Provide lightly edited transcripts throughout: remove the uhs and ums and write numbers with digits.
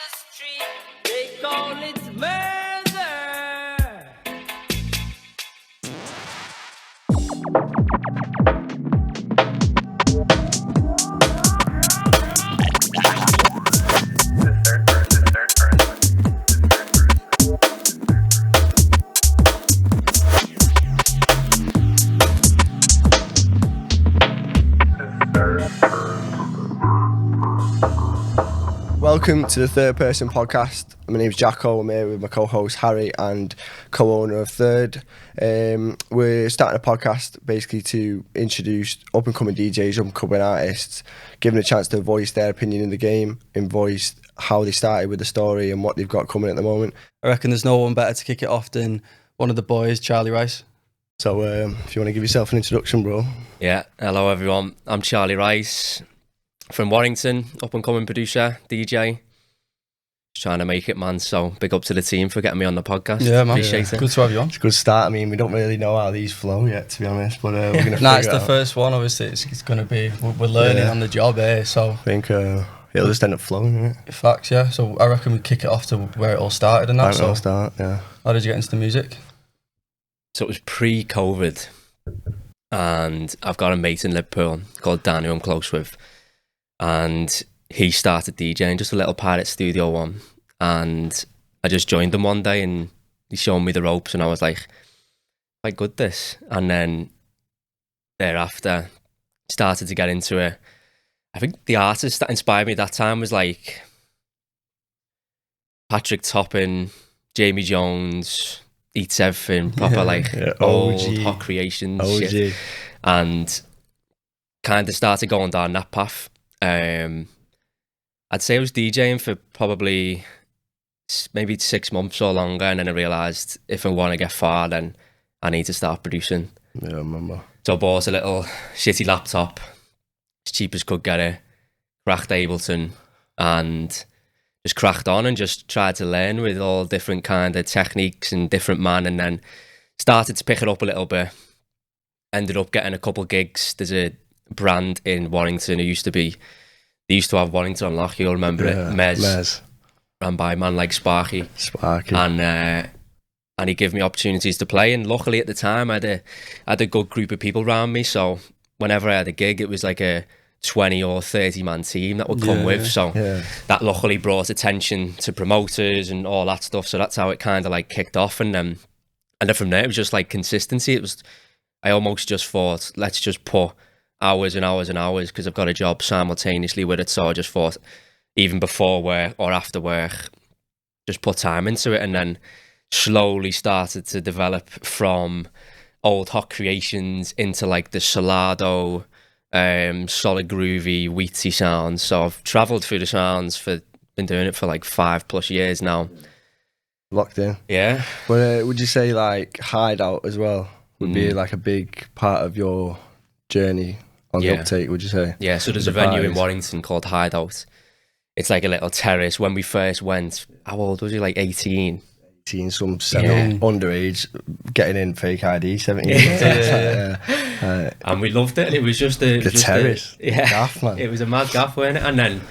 the street, they call it murder. Welcome to the Third Person Podcast. My name's Jacko. I'm here with my co-host Harry and co-owner of Third. We're starting a podcast basically to introduce up-and-coming DJs, up-and-coming artists, give them a chance to voice their opinion in the game and voice how they started with the story and what they've got coming at the moment. I reckon there's no one better to kick it off than one of the boys, Charlie Rice. So if you want to give yourself an introduction, bro. Yeah, hello everyone. I'm Charlie Rice from Warrington, up-and-coming producer, DJ. Just trying to make it, man. So big up to the team for getting me on the podcast. Yeah, man. Appreciate it. Good to have you on. It's a good start. I mean, we don't really know how these flow yet, to be honest, but we're going to Nah, it's the first one, obviously. It's going to be, we're learning on the job here, so. I think it'll just end up flowing, innit? Facts, yeah. So I reckon we kick it off to where it all started and that. So start, yeah. How did you get into the music? So it was pre-COVID, and I've got a mate in Liverpool called Dan who I'm close with, and he started DJing, just a little pirate studio one, and I just joined him one day and he showed me the ropes and I was like, quite good this. And then thereafter started to get into it. I think the artist that inspired me that time was like Patrick Toppin, Jamie Jones, Eats Everything, proper old hot creations shit. And kind of started going down that path. I'd say I was DJing for probably maybe 6 months or longer, and then I realised if I want to get far, then I need to start producing. Yeah, I remember. So I bought a little shitty laptop, as cheap as could get it, cracked Ableton, and just cracked on and just tried to learn with all different kind of techniques and different man, and then started to pick it up a little bit. Ended up getting a couple gigs. There's a brand in Warrington who they used to have Warrington on lock, you'll remember it, Mez. Ran by a man like Sparky. And he gave me opportunities to play, and luckily at the time I had a good group of people around me, so whenever I had a gig it was like a 20 or 30 man team that would come with, so that luckily brought attention to promoters and all that stuff, so that's how it kind of like kicked off, and then from there it was just like consistency. I almost just thought, let's just put hours and hours and hours, because I've got a job simultaneously with it, so I just thought even before work or after work, just put time into it, and then slowly started to develop from old hot creations into like the Solado, solid groovy, wheaty sounds. So I've travelled through the sounds, been doing it for like 5+ years now. Locked in. Yeah. But would you say like Hideout as well would be like a big part of your journey on the uptake, would you say? Yeah, so there's a venue in Warrington called Hideout. It's like a little terrace. When we first went, how old was he? Like 18? 18, some underage, getting in fake ID, 17. And we loved it. It was just the terrace. Gaff, man. It was a mad gaff, wasn't it? And then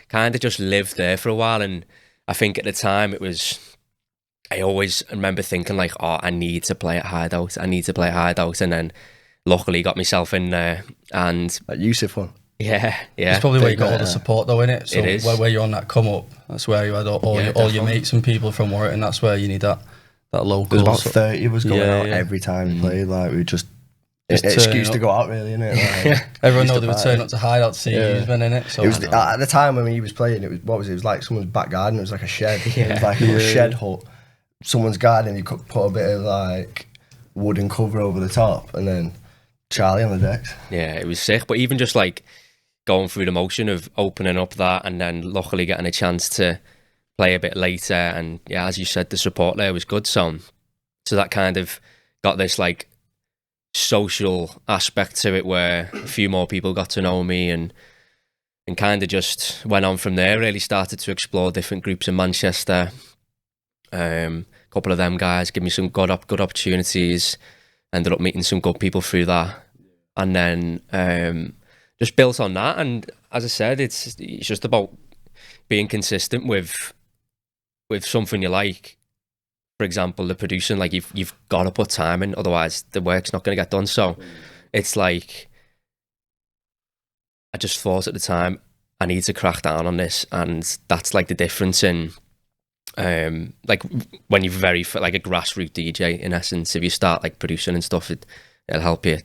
kind of just lived there for a while. And I think at the time I always remember thinking like, oh, I need to play at Hideout. And then luckily got myself in there, and that Yusuf one. Yeah. It's probably where you got all the support though, innit? So it is. Where you're on that come up, that's where you had all your mates and people from Warrington. That's where you need that local. There's about 30 of us going out every time we played. Like we just excuse to go out, really, innit? Like, everyone know they would turn up to Hideout to see you, innit? So it was at the time when he was playing. It was like someone's back garden. It was like a shed. It was like a shed hut. Someone's garden. You could put a bit of like wooden cover over the top, and then Charlie on the decks. Yeah, it was sick. But even just like going through the motion of opening up that, and then luckily getting a chance to play a bit later, and yeah, as you said, the support there was good. So that kind of got this like social aspect to it, where a few more people got to know me, and kind of just went on from there. Really started to explore different groups in Manchester. A couple of them guys give me some good opportunities. Ended up meeting some good people through that, and then just built on that. And as I said, it's just about being consistent with something you like. For example, the producing, like you've got to put time in, otherwise the work's not going to get done. So it's like, I just thought at the time, I need to crack down on this, and that's like the difference in like when you're very like a grassroots DJ in essence. If you start like producing and stuff, it'll help you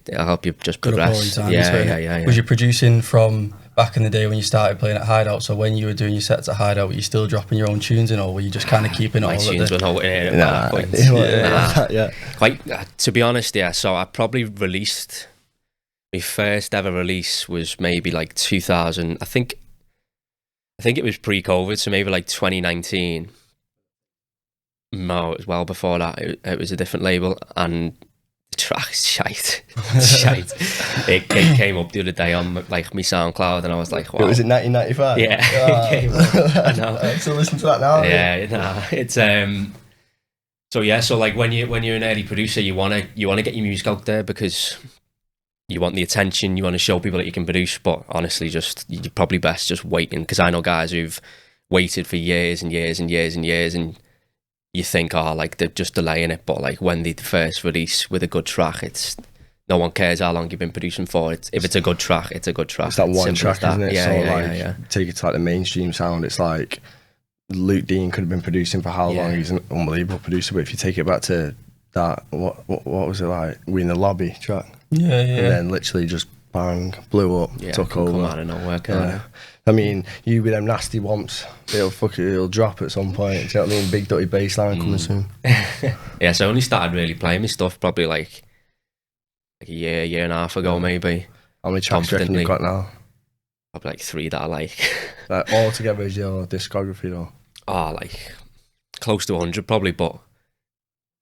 just progress. Yeah. Was you producing from back in the day when you started playing at Hideout? So when you were doing your sets at Hideout, were you still dropping your own tunes in, or were you just kind of keeping it all? My tunes were not in Yeah. Quite to be honest, yeah. So I probably released, my first ever release was maybe like 2000. I think it was pre-COVID, so maybe like 2019. No, it was well before that. It was a different label, and the track is shite. Shite. It came up the other day on like my SoundCloud, and I was like, wow. Was it 1995? Yeah, it came up. I know. I still listen to that now. Yeah, nah, it's so yeah, so like when you're an early producer, you wanna get your music out there because you want the attention, you want to show people that you can produce. But honestly, you're probably best just waiting, because I know guys who've waited for years and years and years and years, and you think, oh, like they're just delaying it. But like when they first release with a good track, it's no one cares how long you've been producing for. If it's a good track, it's a good track. It's that one track, isn't it? Yeah, take it to like the mainstream sound. It's like Luke Dean could have been producing for how long? He's an unbelievable producer. But if you take it back to that, what was it like? We in the Lobby track. Yeah. And then literally just bang, blew up, took over. Come out of nowhere, I mean, you with them nasty womps, it'll drop at some point. Do you know what I mean? Big dirty bass line coming soon. Yeah, so I only started really playing my stuff probably like a year and a half ago, maybe. How many tracks do you reckon you've got now? Probably like 3 that I like. Like all together is your discography though? Oh, like close to 100 probably, but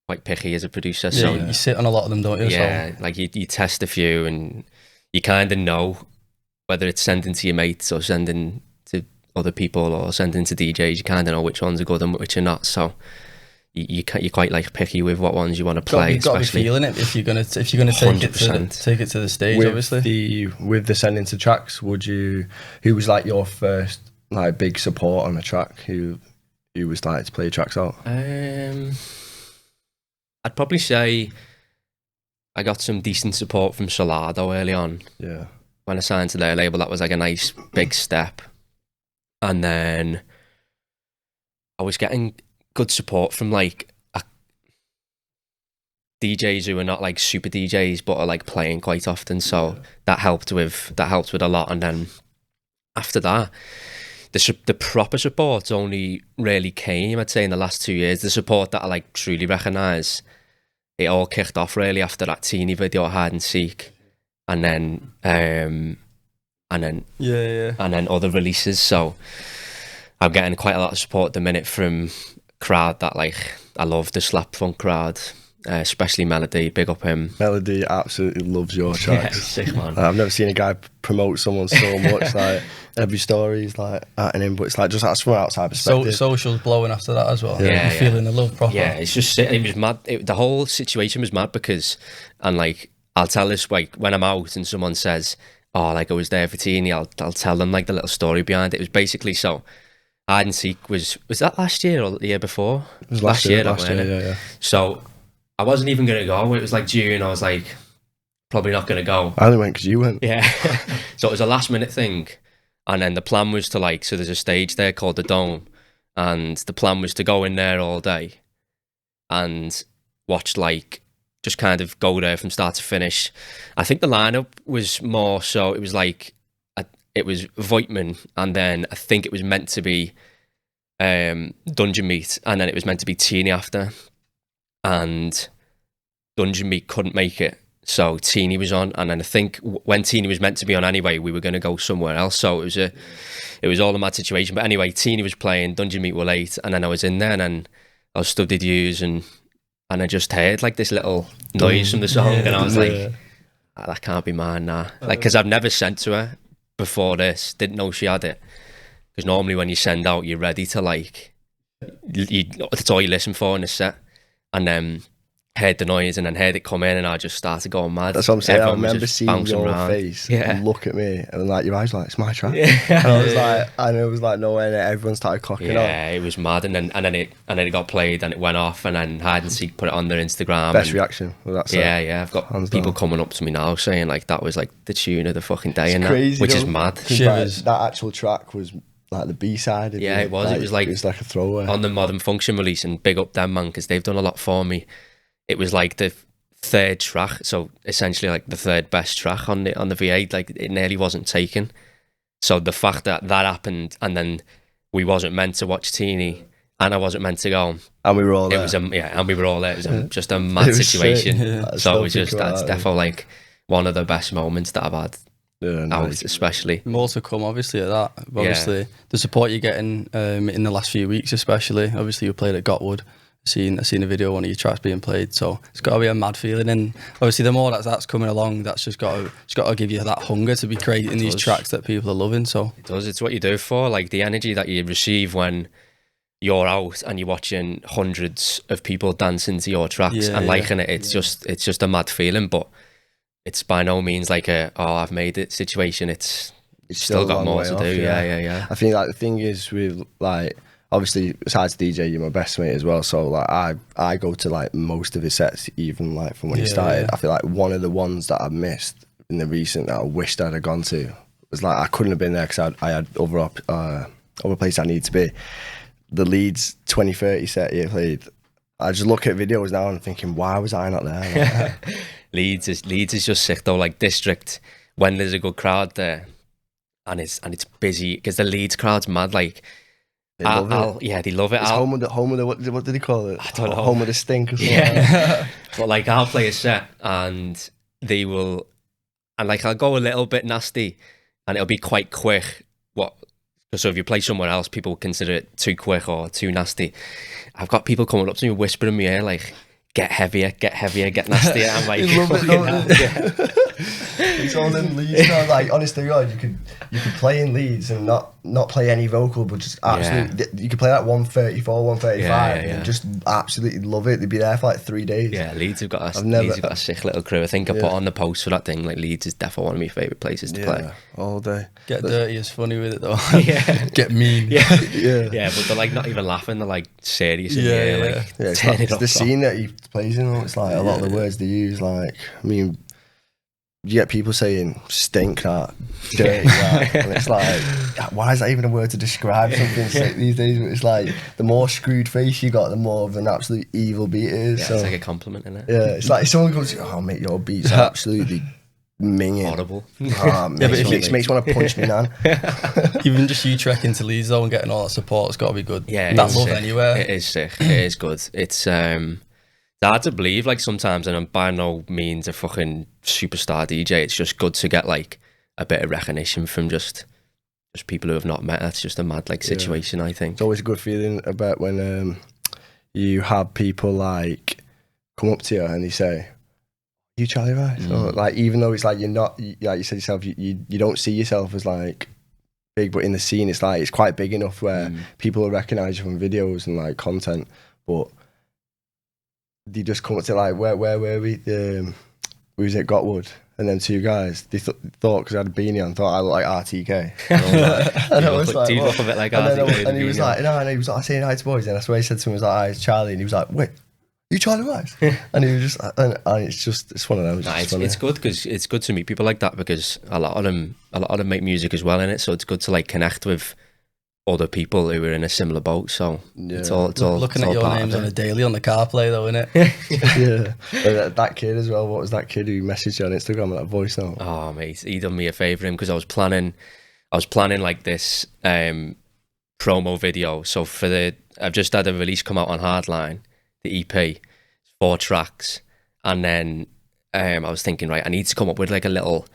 quite picky as a producer. Yeah, so you sit on a lot of them, don't you? Yeah, so. like you test a few, and you kind of know whether it's sending to your mates or sending to other people or sending to DJs. You kind of know which ones are good and which are not. So you're quite like picky with what ones you want to play. You've got to be feeling it if you're gonna take it to the stage. Obviously, with the sending to tracks, who was like your first like big support on a track? Who was like to play tracks out? I'd probably say I got some decent support from Solado early on. Yeah. When I signed to their label, that was like a nice big step. And then I was getting good support from like DJs who are not like super DJs but are like playing quite often. So that helped with a lot. And then after that, the proper support only really came, I'd say, in the last 2 years. The support that I like truly recognise, it all kicked off really after that Teeny video, Hide and Seek, and then other releases. So I'm getting quite a lot of support at the minute from crowd that like I love, the slap funk crowd, especially Melody. Big up him. Melody absolutely loves your tracks. Sick man. I've never seen a guy promote someone so much. Like every story is like at him, but it's like just that's from an outside perspective. Socials blowing after that as well. Yeah, feeling the love proper. Yeah, it's just it was mad. The whole situation was mad because, and like I'll tell this like when I'm out and someone says, "Oh, like I was there for Teeny," I'll tell them like the little story behind it. It was basically so. Hide and Seek was that last year or the year before? It was last year. Yeah. So I wasn't even going to go. It was like June. I was like, probably not going to go. I only went because you went. Yeah. So it was a last minute thing. And then the plan was to like, so there's a stage there called the Dome. And the plan was to go in there all day and watch like, just kind of go there from start to finish. I think the lineup was more so, it was like, it was Voigtman, and then I think it was meant to be Dungeon Meat, and then it was meant to be Teeny after. And Dungeon Meat couldn't make it, so Teeny was on. And then I think when Teeny was meant to be on anyway, we were going to go somewhere else. So it was all a mad situation. But anyway, Teeny was playing, Dungeon Meat were late, and then I was in there, and then I was studied use, and I just heard like this little noise from the song, and I was like, that can't be mine now. Like, because I've never sent to her before this, didn't know she had it. Because normally when you send out, you're ready to like, that's all you listen for in a set. And then heard the noise and then heard it come in, and I just started going mad. That's what I'm saying. Everyone I was remember just seeing bouncing your around. face Yeah. and look at me, and like your eyes were like, it's my track. Yeah. And I was like, and it was like no way, and everyone started clocking on. Yeah, it was mad, and then it got played, and it went off, and then Hide and Seek put it on their Instagram. Best and, reaction. Well, that's yeah. I've got Hands people down. coming up to me now saying like that was like the tune of the fucking day, and crazy, that, which is though, mad. 'cause, like, Shivers. that actual track was like the B-side. Yeah, it was. It was like a throwaway. On the Modern Function release, and big up them, man, because they've done a lot for me. It was like the third track, so essentially like the third best track on the V8. Like it nearly wasn't taken. So the fact that happened, and then we wasn't meant to watch Teeny, and I wasn't meant to go. And we were all there. It was and we were all there. It was just a mad situation. Yeah. So it was just that's definitely like one of the best moments that I've had. Yeah, Out, nice. especially. More to come, obviously, at that. Obviously, the support you're getting in the last few weeks, especially. Obviously, you played at Gotwood. I seen a video of one of your tracks being played, so it's got to be a mad feeling. And obviously, the more that's coming along, that's just got to give you that hunger to be creating these tracks that people are loving. So It does. It's what you do for. Like the energy that you receive when you're out and you're watching hundreds of people dancing to your tracks and liking it. It's just a mad feeling, but it's by no means like I've made it situation. It's still got more to do. Yeah. I think like the thing is with like obviously besides DJ, you're my best mate as well. So like I go to like most of his sets, even like from when he started. Yeah. I feel like one of the ones that I missed in the recent that I wished I'd have gone to was like I couldn't have been there because I had other places I need to be. The Leeds 2030 set you played. I just look at videos now and I'm thinking, why was I not there? Like, Leeds is just sick though. Like District, when there's a good crowd there, and it's busy because the Leeds crowd's mad. Like they love it. Yeah, they love it. It's home of the what did he call it? I don't know. Home of the stink or something. Yeah. But like I'll play a set and they will, and like I'll go a little bit nasty, and it'll be quite quick. So if you play somewhere else, people consider it too quick or too nasty. I've got people coming up to me whispering in my ear like, get heavier, get nastier. I'm like, You love it, don't you? It's all in Leeds now. Like, honestly, God, you could play in Leeds and not play any vocal, but just absolutely, you could play like 134, 135, and just absolutely love it. They'd be there for like 3 days. Yeah, Leeds have got a sick little crew. I think I put on the post for that thing. Like Leeds is definitely one of my favourite places to play. All day. Get dirty is funny with it though. Yeah. Get mean. Yeah, Yeah. yeah, but they're like not even laughing. They're like serious. Yeah, in the yeah. air, like, Yeah, turn it it's up, the so. scene that he plays in. It's like a lot of the words they use. Like, I mean, you get people saying stink, that, dirty, that, and it's like, why is that even a word to describe something sick these days? But it's like, the more screwed face you got, the more of an absolute evil beat it is. Yeah, so, it's like a compliment, isn't it? yeah, it's like if someone goes, oh mate, your beats are absolutely minging. Horrible. Oh, mate, but if makes me want to punch me, man. Even just you trekking to Leeds though and getting all that support, it's got to be good. Yeah, that it's love sick. anywhere. It is sick. It is good. It's hard to believe like sometimes, and I'm by no means a fucking superstar DJ. It's just good to get like a bit of recognition from just people who have not met. That's just a mad like situation. I think It's always a good feeling about when you have people like come up to you and they say, "You Charlie Rice," or like even though it's like you're not, like you said yourself, you don't see yourself as like big, but in the scene it's like it's quite big enough where people will recognise you from videos and like content, but they just come up to like where were we? We was at Gotwood. And then two guys, they thought because I had a beanie on, thought I looked like RTK. And I was like, do you what? look a bit like And, RTK? and he was like, no, and he was like, saying hi to boys. And that's why he said to me, he was like, hi, it's Charlie. And he was like, wait, you Charlie Rice? And he was just, and it's one of them. It's good because it's good to meet people like that because a lot of them make music as well in it. So it's good to like connect with other people who are in a similar boat. So it's all looking at your names on a daily on the CarPlay though, innit? Yeah. But that kid as well. What was that kid who messaged you on Instagram with that voice note? Oh mate, he done me a favour because I was planning like this promo video. So I've just had a release come out on Hardline, the EP, 4 tracks, and then I was thinking, right, I need to come up with like a little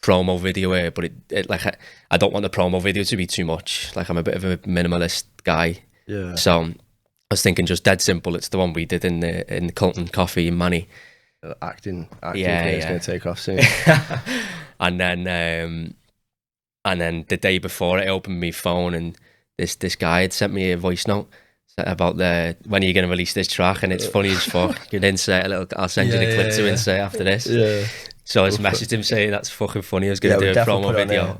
promo video here, but it like I don't want the promo video to be too much. Like I'm a bit of a minimalist guy. Yeah. So I was thinking just dead simple. It's the one we did in Colton Coffee in Manny. Acting Yeah, career's yeah. going to take off soon. And then the day before, I opened my phone and this guy had sent me a voice note about when are you going to release this track, and it's funny as fuck. You can insert a little. I'll send you the clip to insert after this. Yeah. So I just messaged him saying that's fucking funny. I was going to do a promo video.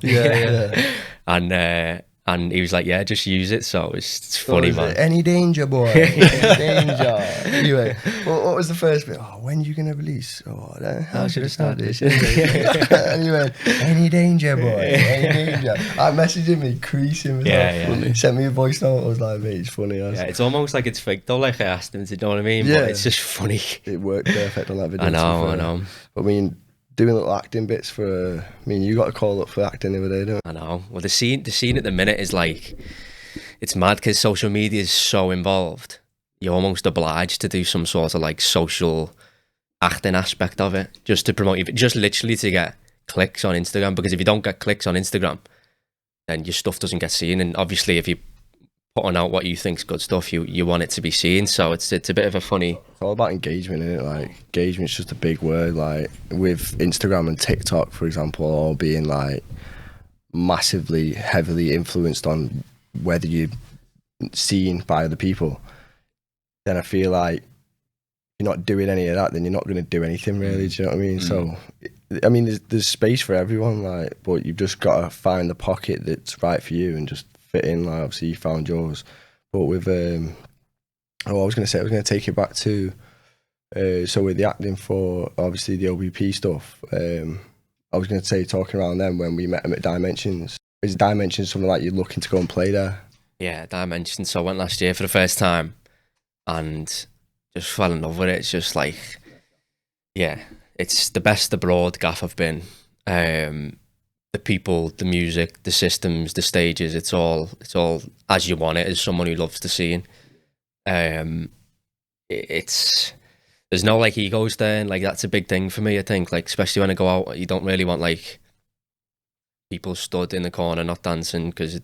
And he was like, yeah, just use it. So it's funny, man. Any danger, boy? Any danger? Anyway, what was the first bit? Oh, when are you going to release? Oh, how should I start this? Anyway, any danger, boy? Any danger? I messaged him, he creasing. He sent me a voice note. I was like, mate, it's funny. Yeah, it's almost like it's fake though, like I asked him, do you know what I mean? Yeah. But it's just funny. It worked perfect on that video. I know. But I mean, doing little acting bits for, you got a call up for acting the other day, don't you? I know. Well, the scene at the minute is like, it's mad because social media is so involved. You're almost obliged to do some sort of like social acting aspect of it, just to promote you, just literally to get clicks on Instagram. Because if you don't get clicks on Instagram, then your stuff doesn't get seen. And obviously, if you putting out what you think's good stuff, you want it to be seen. So it's a bit of a funny. It's all about engagement, isn't it? Like engagement's just a big word. Like with Instagram and TikTok, for example, all being like massively, heavily influenced on whether you're seen by other people. Then I feel like you're not doing any of that, then you're not going to do anything really. Do you know what I mean? So, I mean, there's space for everyone, like, but you've just got to find the pocket that's right for you and just fit in. Like, obviously you found yours, but with I was going to take it back to so with the acting for obviously the OBP stuff, I was going to say talking around then when we met him at Dimensions. Is Dimensions something like you're looking to go and play there? Yeah, Dimensions. So I went last year for the first time and just fell in love with it. It's just like, yeah, it's the best abroad gaff I've been. The people, the music, the systems, the stages, it's all as you want it, as someone who loves the scene. There's no like egos there, and like that's a big thing for me, I think. Like especially when I go out, you don't really want like people stood in the corner not dancing because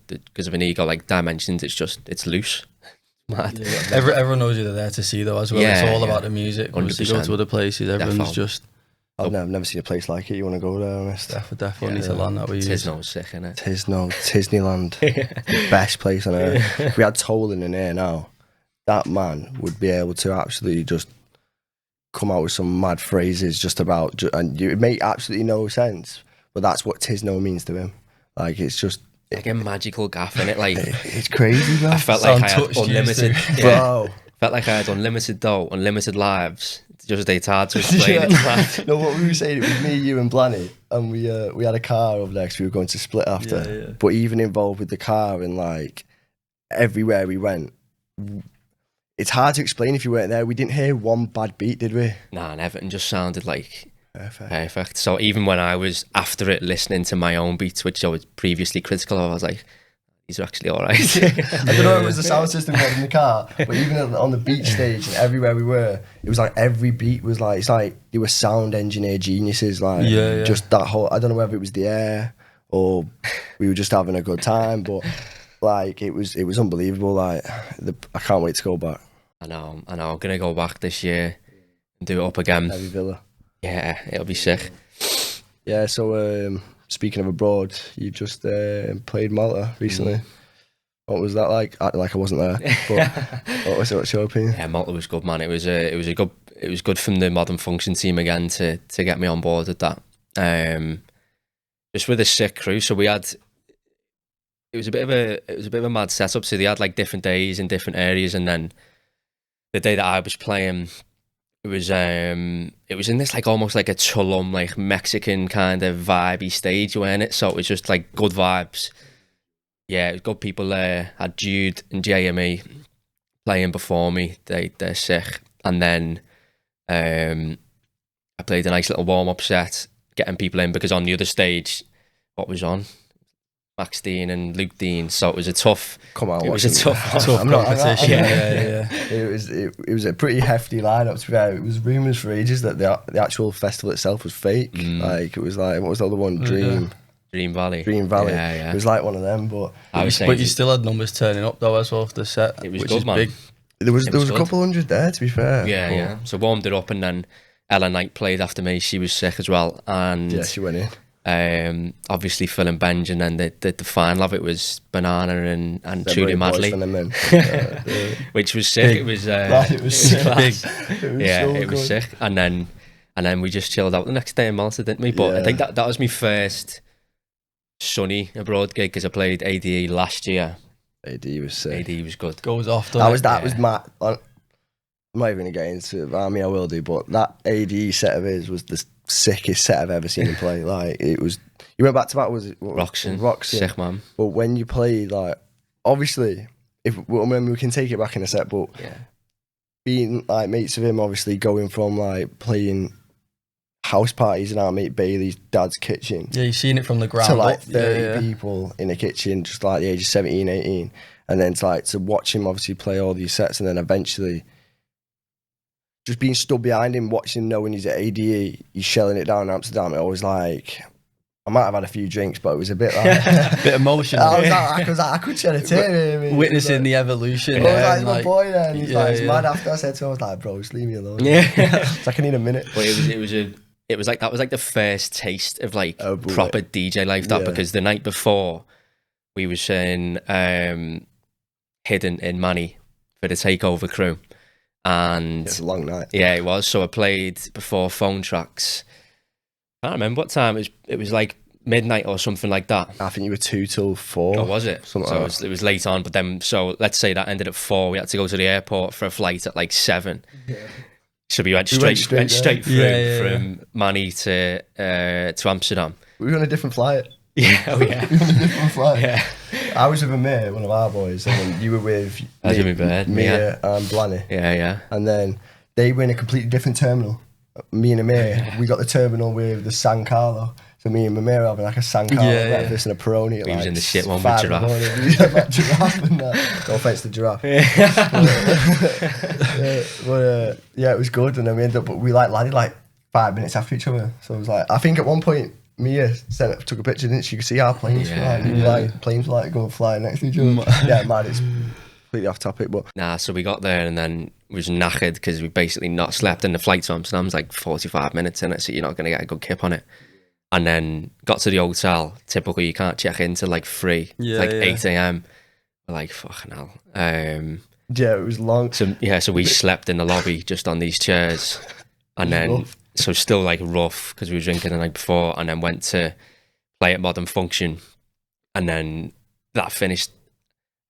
of an ego. Like Dimensions, it's loose. Mad. Yeah, everyone knows you're there to see though as well. Yeah, it's all about the music. 100%. Once you go to other places, everyone's just. I've never seen a place like it. You want to go there, honest? Definitely to land that we use. Tisno's sick, innit? Disneyland. The best place on earth. If we had Tolan in here now, that man would be able to absolutely just come out with some mad phrases just about, and it make absolutely no sense, but that's what Tisno means to him. Like, it's just... like a magical gaff, innit? Like, it's crazy, bro. I felt like I had unlimited... Bro. Felt like I had unlimited dough, unlimited lives. It's hard to explain. It. No, what we were saying, it was me, you and Blanny, and we had a car over there because we were going to split after. Yeah. But even involved with the car and like everywhere we went, it's hard to explain if you weren't there. We didn't hear one bad beat, did we? Nah, and everything just sounded like perfect. So even when I was after it listening to my own beats, which I was previously critical of, I was like, these are actually all right. I don't know if it was the sound system in the car, but even on the beach stage and everywhere we were, it was like every beat was like, it's like they were sound engineer geniuses. Like, just that whole, I don't know whether it was the air or we were just having a good time, but like it was unbelievable. Like, I can't wait to go back. I know. I'm going to go back this year and do it up again. Heavy Villa. Yeah, it'll be sick. Yeah, so... speaking of abroad, you just played Malta recently. What was that like? Acting like I wasn't there. But what's your opinion? Yeah, Malta was good, man. It was good from the Modern Function team again to get me on board with that. Just with a sick crew. So we had. It was a bit of a mad setup. So they had like different days in different areas, and then the day that I was playing. It was in this like almost like a Tulum, like Mexican kind of vibey stage, weren't it? So it was just like good vibes. Yeah, it was good people there. Had Jude and JME playing before me. They're sick. And then I played a nice little warm up set, getting people in because on the other stage, what was on? Max Dean and Luke Dean, so it was a tough. Come on, it was a tough competition. Yeah. It was a pretty hefty lineup. To be fair, it was rumours for ages that the actual festival itself was fake. Like it was like, what was the other one? Dream Valley. Yeah. It was like one of them, but you still had numbers turning up though as well for the set. It was good, man. Big. There was a couple hundred there, to be fair. Yeah. So warmed it up, and then Ella Knight played after me. She was sick as well, and she went in. Obviously Phil and Benj, and then the final of it was Banana and They're Trudy great boys Madley, for them, man. which was sick. It was It was sick. class. It was Yeah, so it was good. sick. And then we just chilled out the next day in Malta, didn't we? But I think that was my first sunny abroad gig, because I played ADE last year. AD was sick. ADE was good. Goes off. That was Yeah. my. I'm not even gonna get into it. But I mean, I will do. But that AD set of his was the sickest set I've ever seen him play. Like, it was. You went back to back. Was it Roxon. Roxon. Sick, man. But when you play, like, obviously, when we can take it back in a sec, but Yeah. being like mates with him, obviously going from like playing house parties in our mate Bailey's dad's kitchen Yeah, you've seen it from the ground to like up. 30 people in a kitchen, just like the age of 17, 18. And then to watch him obviously play all these sets, and then eventually just being stood behind him, watching him, knowing he's at ADE, he's shelling it down in Amsterdam. It was like, I might have had a few drinks, but it was a bit like, Bit emotional. I was like, I could shed a tear. I mean, Witnessing the evolution. I was yeah, like, and my boy there, and he's like, it's yeah. mad after. I said to him, I was like, bro, just leave me alone. Yeah. It's like, I need a minute. But it was like that was like the first taste of like Oh, boy. proper DJ life, that Yeah. because the night before we was in Hidden in Manny for the takeover crew, and It's a long night. yeah, it was. So I played before Phone Tracks. I can't remember what time it was like midnight or something like that. I think you were 2 till 4. Or was it? Something So like it was late on, but then, so let's say that ended at 4. We had to go to the airport for a flight at like 7. So we went straight straight there. through from Manny to Amsterdam. We were on a different flight. Yeah, oh yeah. We were on a different flight. Yeah. I was with Amir, one of our boys, and then you were with I was with my bird, Mia and Blanny. Yeah. And then they were in a completely different terminal. Me and Amir, we got the terminal with the San Carlo. So me and Amir were having like a San Carlo breakfast and a Peroni. At We was like in the shit one with 5 in the Giraffe. morning. We had like Giraffe and that. No offense to Giraffe. Yeah, it was good. And then we ended up, but we like landed like 5 minutes after each other. So it was like, I think at one point, Mia took a picture, didn't she? You could see our planes flying. Like, planes were like going flying next to each other. Yeah, man, it's completely off topic, but Nah, so we got there and then we was knackered because we basically not slept, and the flight to Amsterdam's like 45 minutes in it, so you're not going to get a good kip on it. And then got to the hotel. Typically, you can't check in till like 3. Yeah, like yeah. 8 a.m. We're like, fucking hell. yeah, it was long. So we slept in the lobby just on these chairs, and then rough. so still like rough because we were drinking the night before, and then went to play at Modern Function, and then that finished.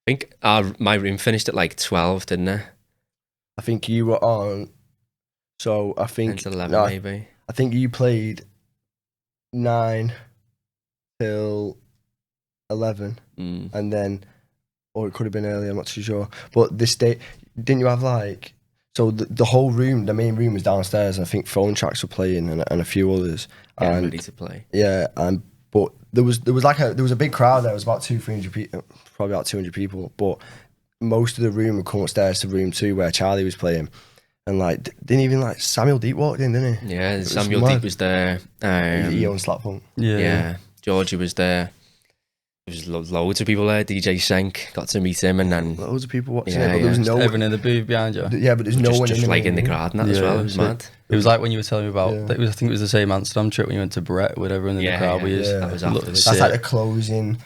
I think my room finished at like 12, didn't it? I think you were on. So I think Until 11 no, maybe. I think you played 9 till 11, and then, or it could have been earlier. I'm not too sure. But this day, didn't you have like? So the whole room, the main room was downstairs, and I think Phone Tracks were playing, and a few others. Getting And ready to play. yeah, and but there was a big crowd there. It was about 200-300 people, probably about 200 people. But most of the room would come upstairs to room 2 where Charlie was playing, and like didn't even like Samuel Deep walked in, didn't he? Yeah, was Samuel mad. Deep was there. He owns Slapfunk. Yeah, Georgie was there. There was loads of people there. DJ Senk, got to meet him, and then Loads of people watching Yeah, it, but there was yeah. no Everyone in the booth behind you. Yeah, but there's no one just in like the in the main crowd and that as Yeah, well. It was so- mad. It was like when you were telling me about, Yeah. I think it was the same Amsterdam trip when you went to Brett with everyone in Yeah, the crowd. yeah, We used, yeah. That was looked afterwards. That's sick. like the closing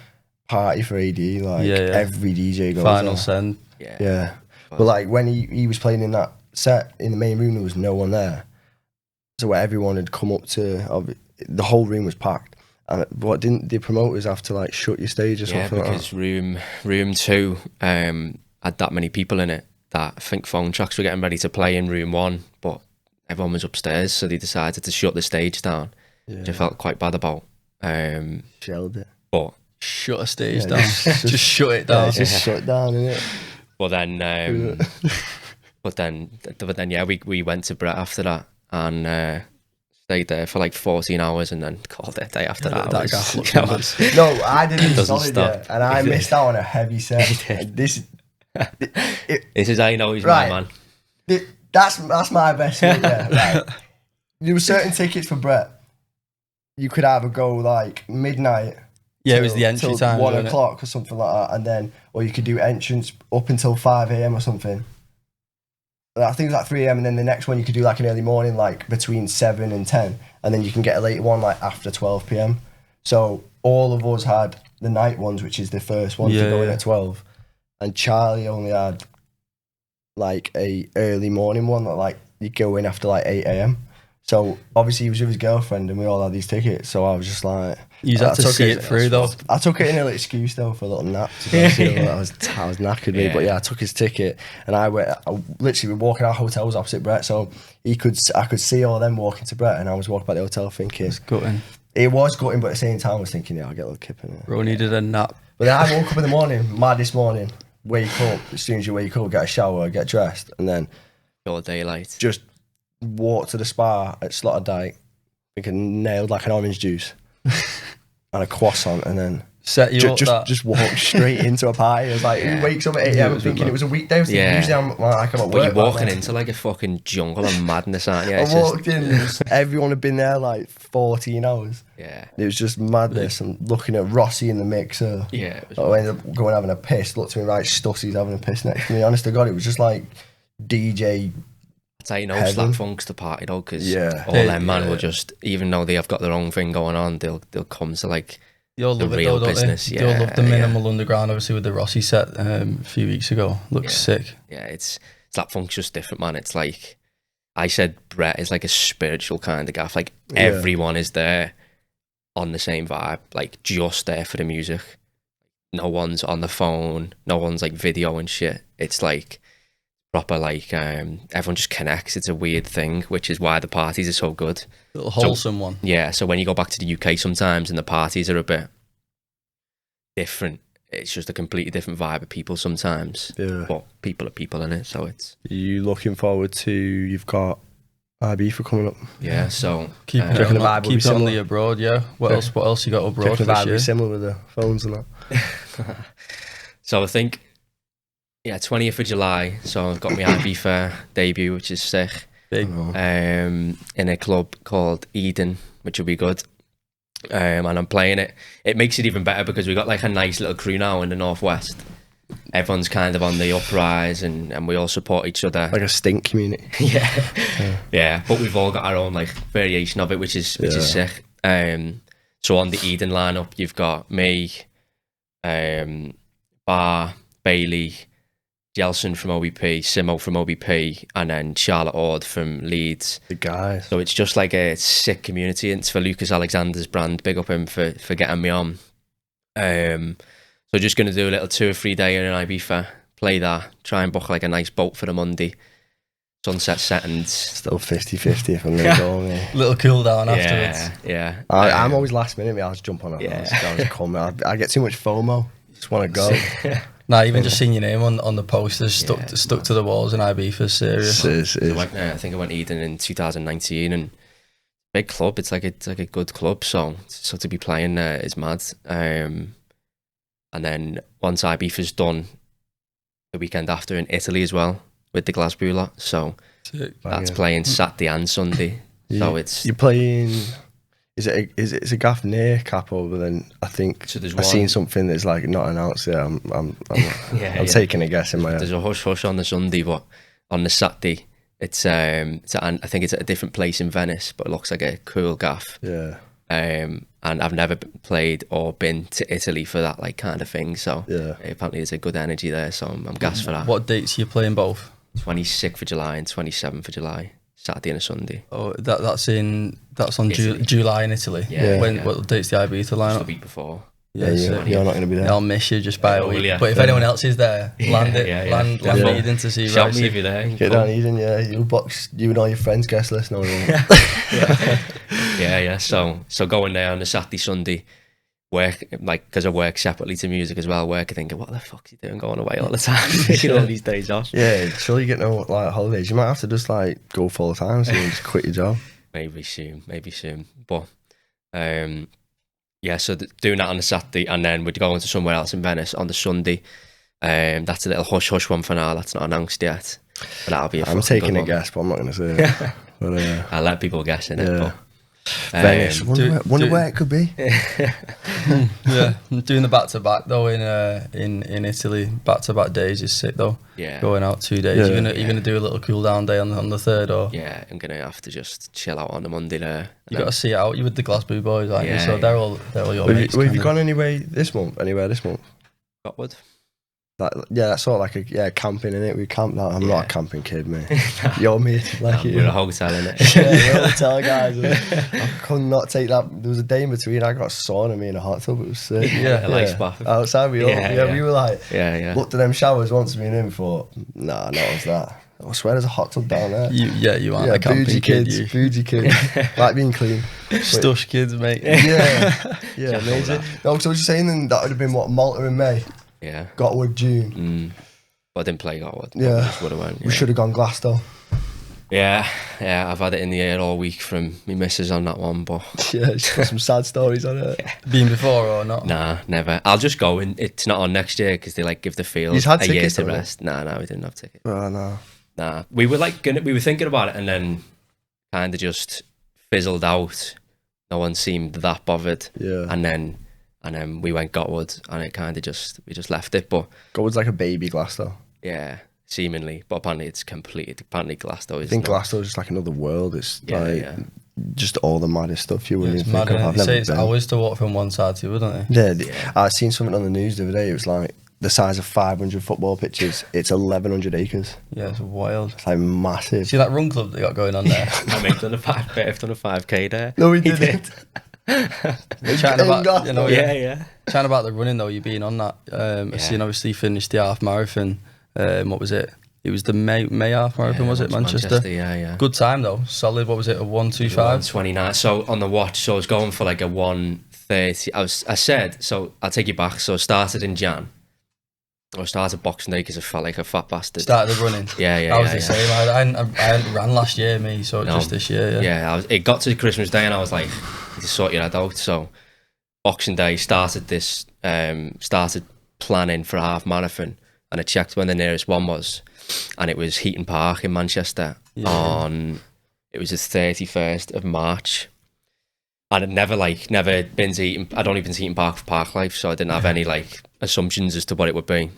party for AD. Like Yeah, yeah. every DJ goes Final there. send. Yeah, but like when he was playing in that set in the main room, there was no one there. So where everyone had come up to, the whole room was packed. And what didn't the promoters have to like shut your stage or Yeah, something? because room 2 had that many people in it that I think Phone Tracks were getting ready to play in room 1, but everyone was upstairs, so they decided to shut the stage down, which I felt quite bad about. Shelled it. But Shut a stage Yeah, down. Just shut it Yeah, down. it's just shut down, innit? but then yeah, we went to Brett after that and stayed there for like 14 hours and then called it a day after that. that It gaff was- looked mad. No, I didn't Doesn't solid stop. yet, and I missed out on a heavy set. And this This is how you know he's Right. my man. that's my best thing, yeah. Like, there were certain tickets for Brett. You could either go like midnight. Yeah, it was the entry till time. 1 wasn't it? o'clock or something like that, and then, or you could do entrance up until 5 a.m. or something. I think it was like 3 a.m. and then the next one you could do like an early morning, like between 7 and 10, and then you can get a later one like after 12 p.m. So all of us had the night ones, which is the first one to go in at 12, and Charlie only had like a early morning one that like you go in after like 8 a.m. So obviously he was with his girlfriend and we all had these tickets. So I was just like, you had to see it through though. I took it in a little excuse though for a little nap. I was knackered me, but yeah, I took his ticket and I literally walking our hotels opposite Brett, so I could see all of them walking to Brett, and I was walking back the hotel thinking It's gutting. it was gutting, but at the same time I was thinking, yeah, I'll get a little kip in it. Bro needed a nap. But then I woke up in the morning, mad this morning, wake up, as soon as you wake up, get a shower, get dressed, and then All daylight. just walk to the spa at Sloterdijk, thinking nailed like an orange juice and a croissant, and then Set you up just walk straight into a party. It was like, who wakes up at 8 a.m. thinking it was a weekday? I was thinking, usually I'm at work. But you're walking into like a fucking jungle of madness, aren't you? I walked in, everyone had been there like 14 hours. Yeah. It was just madness. I'm looking at Rossi in the mixer. Yeah. I ended up going having a piss. Looked to me right, Stussy's having a piss next to me. Honest to God, it was just like DJ. That's how you know Heaven. Slap Funk's the party though, because Yeah. all them man will just, even though they have got their own thing going on, they'll come to like You'll the love real it though, business. don't they? Yeah, You'll love the minimal underground, obviously with the Rossi set a few weeks ago. Looks sick. Yeah, it's Slap Funk's just different, man. It's like I said, Brett is like a spiritual kind of gaff. Like everyone is there on the same vibe, like just there for the music. No one's on the phone. No one's like video and shit. It's like proper like everyone just connects. It's a weird thing, which is why the parties are so good. Little wholesome one. Yeah, so when you go back to the UK sometimes and the parties are a bit different, it's just a completely different vibe of people sometimes. Yeah. But people are people in it, so it's You looking forward to, you've got IB for coming up. so Keep reckon the vibe will be keep it on similar? the abroad, yeah. What else you got abroad The for vibe this year? similar with the phones and that. so I think 20th of July, so I've got my IB Fair debut, which is sick. Big. In a club called Eden, which will be good. And I'm playing it. It makes it even better because we got like a nice little crew now in the Northwest. Everyone's kind of on the uprise and we all support each other. Like a stink community. Yeah. But we've all got our own like variation of it, which is sick. So on the Eden lineup, you've got me, Bar, Bailey, Jelson from OBP, Simo from OBP, and then Charlotte Ord from Leeds. The guys. So it's just like a sick community. And it's for Lucas Alexander's brand. Big up him for getting me on. So just going to do a little 2 or 3 day in Ibiza, play that, try and book like a nice boat for the Monday. Sunset settings. Still 50-50 if I'm going to go. Mate. Little cool down afterwards. Yeah. I'm always last minute, mate. I'll just jump on it. Yeah. I'll just come. I get too much FOMO. Just want to go. Nah, even just seeing your name on the posters stuck to the walls in Ibiza, serious. So I think I went Eden in 2019 and big club. It's like a good club. So to be playing there is mad. And then once Ibiza's done, the weekend after in Italy as well with the Glasgow lot. So that's playing Saturday and Sunday. So you're playing. Is it a gaff near Capo? But then I think I've seen something that's like not announced yet. I'm taking a guess in my head. There's a hush on the Sunday, but on the Saturday it's I think it's at a different place in Venice, but it looks like a cool gaff. Yeah. And I've never played or been to Italy for that like kind of thing. So apparently there's a good energy there. So I'm gassed for that. What dates are you playing both? 26th of July and 27th of July. Saturday and a Sunday. Oh, that's on July in Italy. Yeah. What date's the Ibiza lineup? The week before. Yeah, you're not going to be there. I'll miss you just by a week. Yeah. But if anyone else is there, land Eden to see. Shout me if you're there. Get down Eden, yeah. You'll box you and all your friends guest list. No, Yeah. So going there on a Saturday, Sunday, work like because I work separately to music as well. Work, I think, what the fuck are you doing going away all the time, taking all these days off? Yeah, surely you get no like holidays. You might have to just like go full time, so you just quit your job. Maybe soon. But so doing that on the Saturday, and then we're going to somewhere else in Venice on the Sunday. That's a little hush one for now. That's not announced yet, but that'll be. I'm taking a guess, but I'm not going to say it. But, I'll let people guess in it. But Venice. Wonder where it could be. Yeah, doing the back-to-back though in Italy, back-to-back days is sick though. Yeah. Going out 2 days. Yeah. You're gonna do a little cool down day on the 3rd, or Yeah, I'm gonna have to just chill out on the Monday there. you got to see it out. You with the Glasgow boys, aren't you? Yeah, So yeah. they're all your Have mates. you kinda. gone anywhere this month? Gotwood. That's sort of like a camping in it. We camped out. I'm not a camping kid, mate. You're me, like We're you. a hotel in it. Yeah, we're hotel guys. I could not take that. There was a day in between. I got a sauna, me in a hot tub. It was sick. Yeah, a nice bath. Outside, we were like, Yeah. looked at them showers once being in. Thought, nah, not as that. I swear there's a hot tub down there. You aren't a camping bougie kid. kids, bougie kids, like being clean. Stush kids, mate. Yeah, amazing. No, so I was just saying then that would have been what, Malta in May, Yeah. Gotwood June. But I didn't play Gotwood. Yeah. Just would have went. We should have gone Glasgow. Yeah. I've had it in the air all week from me missus on that one, but Yeah, just got some sad stories on it. Been before or not? nah, never. I'll just go and it's not on next year because they like give the field You've had a year tickets, to haven't you? rest. Nah, we didn't have tickets. Oh no. Nah, we were thinking about it and then kind of just fizzled out. No one seemed that bothered. Yeah. And then we went Gotwood and it kind of we just left it. But Gotwood's like a baby Glasgow. yeah, seemingly. But apparently it's apparently Glasgow I is think not. Glasgow's just like another world. It's Yeah, like yeah. just all the maddest stuff you wouldn't It's even mad, think of. innit? I've They say never it's been. hours to walk from one side to the other, don't they? Yeah, I seen something on the news the other day. It was like the size of 500 football pitches. It's 1,100 acres. Yeah, it's wild. It's like massive. See that run club they got going on there? I made done a 5K there. No, we didn't. Chatting about, you know, Yeah. chatting about the running though, you being on that. I seen obviously you finished the half marathon. What was it? It was the May half marathon, was it? Manchester. Yeah. Good time though. Solid. What was it? A 1:25. 1:29. So on the watch, so I was going for like a 1:30. I said, so I'll take you back. So I started in Jan. I started Boxing Day because I felt like a fat bastard. Started the running. Yeah. I was the same. I hadn't ran last year, me. So No. just this year. Yeah. It got to Christmas Day and I was like, to sort your head out. So Boxing Day started planning for a half marathon and I checked when the nearest one was and it was Heaton Park in Manchester it was the 31st of March. And I'd never been to Heaton. I'd only been to Heaton Park for park life, so I didn't have any like assumptions as to what it would be.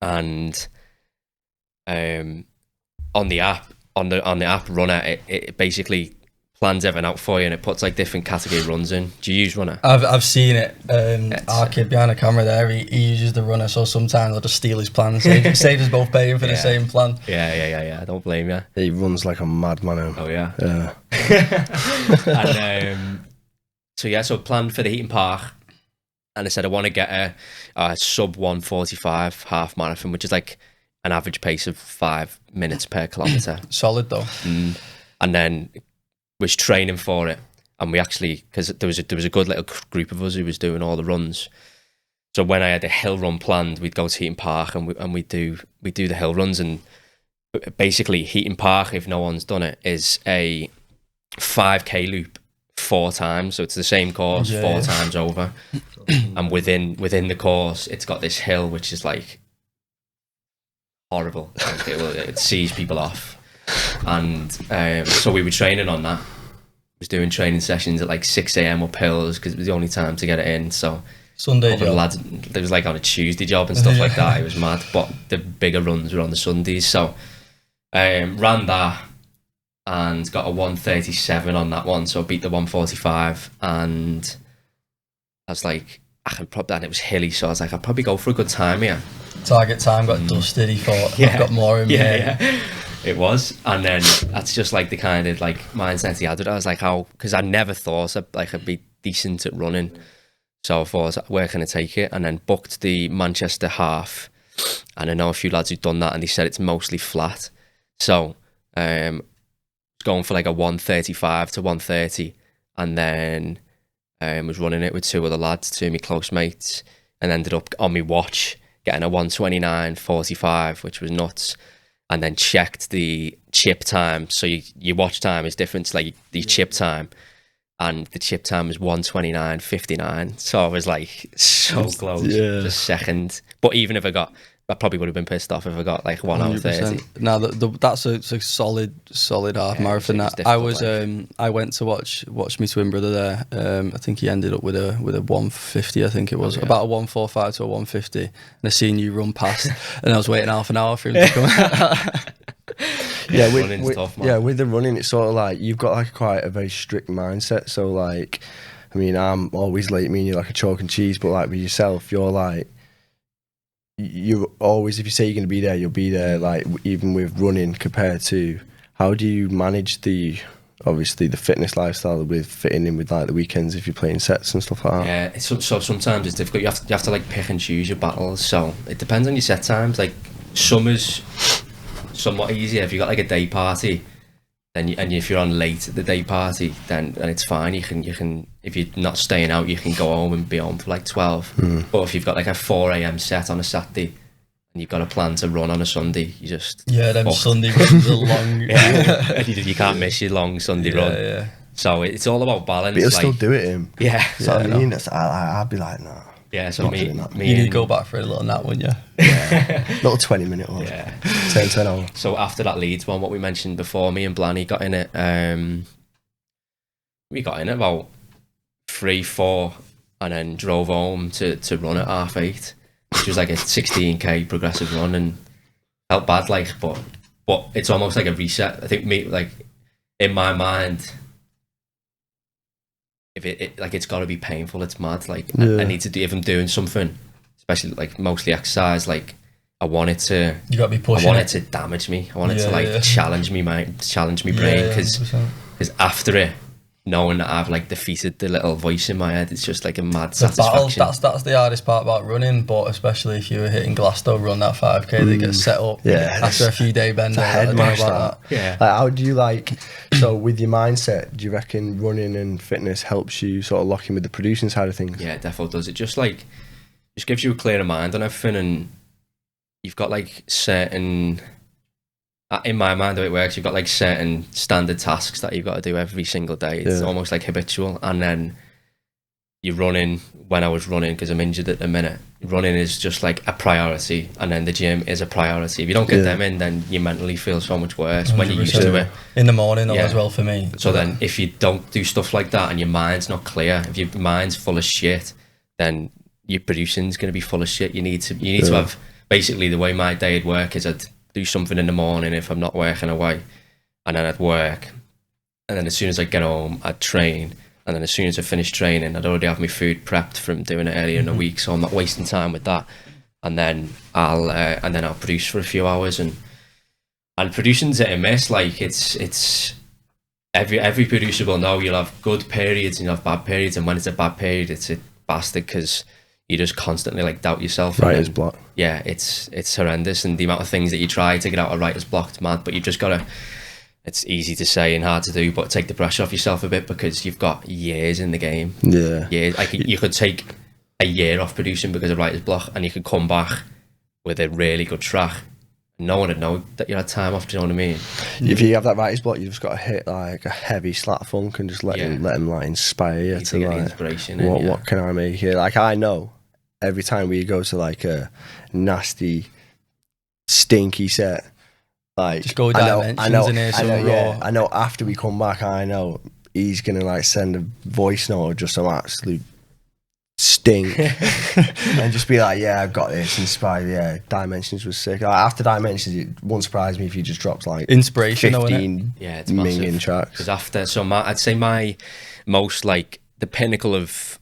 And on the app Runner, it basically plans everything out for you and it puts like different category runs in. Do you use Runner? I've seen it. Our kid behind the camera there, he uses the runner, so sometimes I'll just steal his plan. Saves us both paying for the same plan. Yeah. I don't blame you. He runs like a madman. Oh yeah. Yeah. And so I planned for the Heaton Park and I said I want to get a sub 1:45 half marathon, which is like an average pace of 5 minutes per kilometre. Solid though. And then was training for it, and we actually, because there was a good little group of us who was doing all the runs. So when I had a hill run planned, we'd go to Heaton Park and we do the hill runs. And basically Heaton Park, if no one's done it, is a 5K loop 4 times. So it's the same course 4 times over. And within the course, it's got this hill which is like horrible. Like it sees people off. And so we were training on that. I was doing training sessions at like 6 a.m. up hills because it was the only time to get it in. So Sunday the job. lads, there was like on a Tuesday job and stuff like that. It was mad. But the bigger runs were on the Sundays. So ran that and got a 1:37 on that one. So I beat the 1:45 and I was like, I can probably, and it was hilly. So I was like, I'll probably go for a good time here. Target time got dusted. He thought, I've got more in me. Yeah. It was, and then that's just like the kind of like mindset he had. I was like, because I never thought I'd be decent at running, so I thought, where can I take it? And then booked the Manchester half, and I know a few lads who've done that, and they said it's mostly flat. So, going for like a 1:35 to 1:30, and then was running it with 2 other lads, 2 of my close mates, and ended up on my watch getting a 1:29:45, which was nuts. And then checked the chip time. So your watch time is different to like the chip time. And the chip time was 1:29:59. So I was like so close, just second. But even if I got I probably would have been pissed off if I got like 1 hour 30. No, that's a solid half marathon. I went to watch my twin brother there. I think he ended up with a 150. I think it was about a 145 to a 150. And I seen you run past, and I was waiting half an hour for him to come. Yeah, with the running, it's sort of like you've got like quite a very strict mindset. So like, I mean, I'm always late. Me and you're like a chalk and cheese, but like with yourself, you're like. You always, if you say you're going to be there, you'll be there. Like even with running, compared to how do you manage obviously the fitness lifestyle with fitting in with like the weekends if you're playing sets and stuff like that? Yeah, so sometimes it's difficult. You have to like pick and choose your battles. So it depends on your set times. Like summer's somewhat easier if you got like a day party. And if you're on late at the day party, then it's fine. You can if you're not staying out, you can go home and be home for like 12. But if you've got like a 4 a.m. set on a Saturday and you've got a plan to run on a Sunday, you just them Sunday runs are long. You can't miss your long Sunday run. Yeah. So it's all about balance. But you'll still do it, him. Yeah. So I mean, I'd be like, no. Yeah, so me you need to go back for a little nap, wouldn't you? Yeah, little 20-minute one. Yeah, 10 hour. So after that Leeds one, what we mentioned before, me and Blanny got in it. We got in it about 3-4, and then drove home to run at 8:30, which was like a 16k progressive run, and felt bad, like, but it's almost like a reset. I think like in my mind. If it's got to be painful, it's mad. Like I need to do, if I'm doing something, especially like mostly exercise, like I want it to. You got to be pushing. I want it to damage me. I want it to challenge me brain, because after it, knowing that I've like defeated the little voice in my head, it's just like a mad satisfaction. That's the hardest part about running, but especially if you were hitting Glasgow, run that 5k, they get set up after a few day bender. Yeah. Like, how do you so with your mindset, do you reckon running and fitness helps you sort of lock in with the producing side of things? Yeah, it definitely does. It just gives you a clearer mind on everything, and you've got like certain. In my mind, the way it works, you've got like certain standard tasks that you've got to do every single day. It's almost like habitual. And then you're running. When I was running, because I'm injured at the minute, running is just like a priority, and then the gym is a priority. If you don't get them in, then you mentally feel so much worse 100%. When you're used to it. In the morning, as well for me. So then, if you don't do stuff like that and your mind's not clear, if your mind's full of shit, then your producing's going to be full of shit. You need to have, basically the way my day'd work is I'd do something in the morning if I'm not working away, and then I'd work, and then as soon as I get home I'd train, and then as soon as I finish training I'd already have my food prepped from doing it earlier in the week, so I'm not wasting time with that. And then I'll produce for a few hours, and producing's hit and miss. Like it's every producer will know you'll have good periods and you'll have bad periods, and when it's a bad period it's a bastard because you just constantly like doubt yourself. Writer's block. Yeah, it's horrendous, and the amount of things that you try to get out of writer's block, it's mad. But you've just gotta. It's easy to say and hard to do, but take the pressure off yourself a bit because you've got years in the game. Yeah. Years. Like you could take a year off producing because of writer's block, and you could come back with a really good track. No one would know that you had time off. Do you know what I mean? If you have that writer's block, you've just got to hit like a heavy slap funk and just let him like inspire you to get like the inspiration. What can I make here? Like I know. Every time we go to like a stinky set, like just go dimensions in here, I know after we come back, I know he's gonna like send a voice note or just some absolute stink and just be like, yeah, I've got this, inspired. Yeah, Dimensions was sick. Like, after Dimensions, it won't surprise me if he just drops like inspiration 15 it's minging tracks. Because after, I'd say my most like the pinnacle of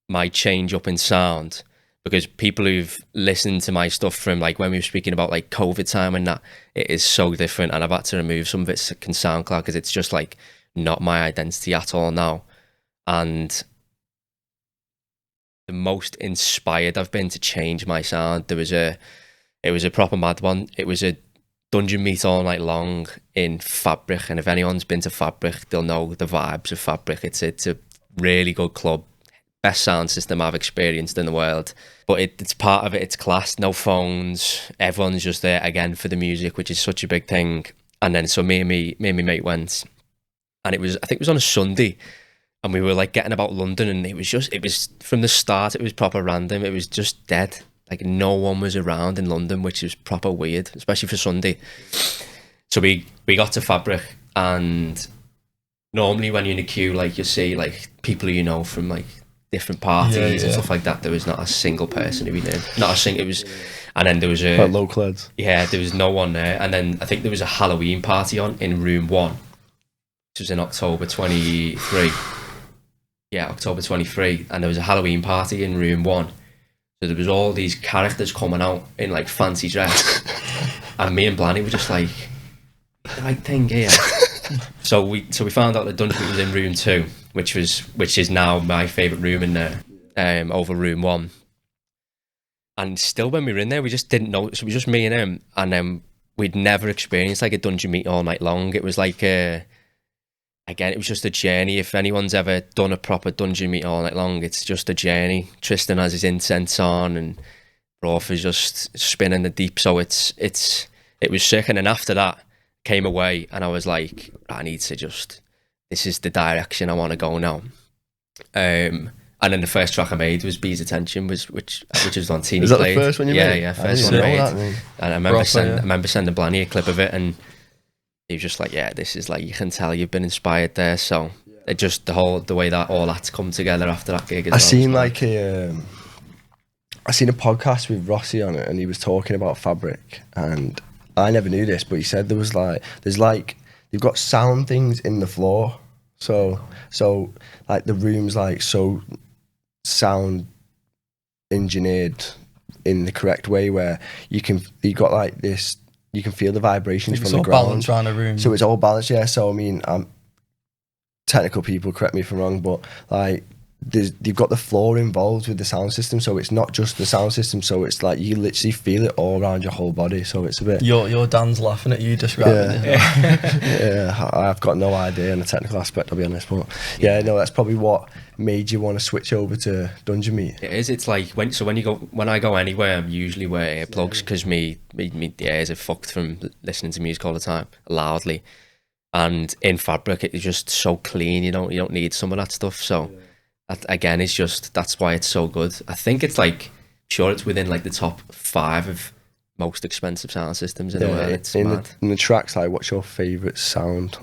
my change up in sound, because people who've listened to my stuff from like when we were speaking about like COVID time and that, it is so different, and I've had to remove some of it on SoundCloud because it's just like not my identity at all now. And the most inspired I've been to change my sound, it was a proper mad one. It was a dungeon meet all night long in Fabric, and if anyone's been to Fabric, they'll know the vibes of Fabric. It's a really good club. Best sound system I've experienced in the world, but it's part of it. It's class, no phones, everyone's just there again for the music, which is such a big thing. And then so me and my mate went, and I think it was on a Sunday, and we were like getting about London, and it was from the start, it was proper random. It was just dead. like no one was around in London, which was proper weird, especially for Sunday. So we got to Fabric, and normally when you're in a queue, like you see like people who you know from like different parties and stuff like that. There was not a single person who we knew. Not a single. It was, and then there was a like local lads. Yeah, there was no one there. And then I think there was a Halloween party on in room 1, which was in October 23. Yeah, October 23, and there was a Halloween party in room 1. So there was all these characters coming out in like fancy dress, and me and Blanny were just like, the right thing here. So we found out that Dungeon Meat was in room 2, which is now my favourite room in there, over room 1. And still, when we were in there, we just didn't know. So it was just me and him, and then we'd never experienced like a Dungeon Meat all night long. It was like again, it was just a journey. If anyone's ever done a proper Dungeon Meat all night long, it's just a journey. Tristan has his incense on, and Rolf is just spinning the deep. So it was sick. And then after that, came away, and I was like, I need to just, this is the direction I want to go now. And then the first track I made was Bee's Attention, which was on Teeny. Is that played. the first one you made? Yeah, first one I made. And I remember, Proper, I remember sending Blanny a clip of it, and he was just like, yeah, this is like, you can tell you've been inspired there. So it just, the way that all that's come together after that gig. I seen like I seen a podcast with Rossi on it, and he was talking about Fabric, and I never knew this, but he said there's they've got sound things in the floor, so like the room's like so sound engineered in the correct way where you got like this, you can feel the vibrations from the ground. Balance around the room. So it's all balanced, yeah. So I mean, technical people correct me if I'm wrong, but like you've got the floor involved with the sound system, so it's not just the sound system. So it's like you literally feel it all around your whole body. So it's a bit. Your Dan's laughing at you describing it. Yeah, I've got no idea on the technical aspect, I'll be honest. But yeah, no, that's probably what made you want to switch over to Dungeon Meat. It is. It's like when I go anywhere, I'm usually wearing earplugs because me ears are fucked from listening to music all the time loudly. And in Fabric, it's just so clean. You don't need some of that stuff. So. That, again, is just, that's why it's so good. I think it's like, sure, it's within like the top 5 of most expensive sound systems in the world. It's mad. In the tracks, like, what's your favourite sound?